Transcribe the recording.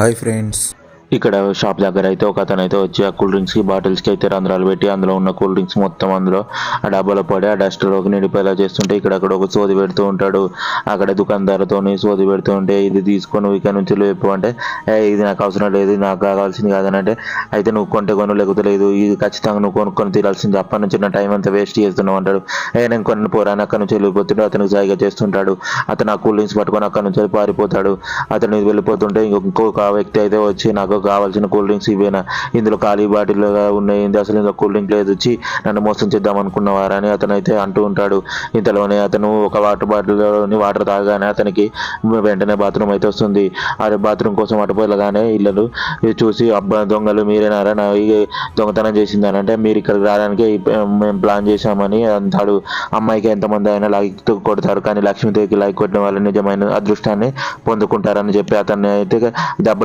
Hi friends. ఇక్కడ shop దగ్గర అయితే ఒక అతను అయితే వచ్చి ఆ కూల్ డ్రింక్స్ కి బాటిల్స్ కి అయితే రంధ్రాలు పెట్టి అందులో ఉన్న కూల్ డ్రింక్స్ మొత్తం అందులో ఆ డబ్బాలో పడి ఆ డస్ట్ లోకి నిండిపోయేలా చేస్తుంటే ఇక్కడ ఒక సోది పెడుతూ ఉంటాడు. అక్కడ దుకాణదారుతోని సోది పెడుతూ ఉంటే ఇది తీసుకొని నువ్వు ఇక్కడ నుంచి లేపు అంటే ఇది నాకు అవసరం లేదు, ఇది నాకు కావాల్సింది కాదని అంటే అయితే నువ్వు కొంటే కొను లేకపోతే లేదు, ఇది ఖచ్చితంగా నువ్వు కొనుక్కొని తీరాల్సింది, అప్పటి నుంచి నా టైం అంతా వేస్ట్ చేస్తున్నావు అంటాడు. నేను కొన్ని పోరాని అక్కడ నుంచి వెళ్ళిపోతుంటే అతనికి జాయిగా చేస్తుంటాడు. అతను ఆ కూల్ డ్రింక్స్ పట్టుకొని అక్కడ నుంచి పారిపోతాడు. అతను వెళ్ళిపోతుంటే ఇంకొక వ్యక్తి అయితే వచ్చి నాకు కావాల్సిన కూల్ డ్రింక్స్ ఇవేనా, ఇందులో ఖాళీ బాటిల్ ఉన్నాయి, అసలు ఇందులో కూల్ డ్రింక్ లేదు, వచ్చి నన్ను మోసం చేద్దాం అనుకున్నవారని అతను అయితే అంటూ ఉంటాడు. ఇంతలోనే అతను ఒక వాటర్ బాటిల్లోని వాటర్ తాగానే అతనికి వెంటనే బాత్రూమ్ అయితే వస్తుంది. ఆ బాత్రూమ్ కోసం అటుపోయగానే ఇళ్ళను చూసి అబ్బా దొంగలు మీరేనారా, నా దొంగతనం చేసిందని అంటే మీరు ఇక్కడికి రావడానికి మేము ప్లాన్ చేశామని అంటాడు. అమ్మాయికి ఎంతమంది అయినా లైక్ కొడతారు, కానీ లక్ష్మీదేవికి లైక్ కొట్టిన వాళ్ళు నిజమైన అదృష్టాన్ని పొందుకుంటారని చెప్పి అతన్ని అయితే దెబ్బలు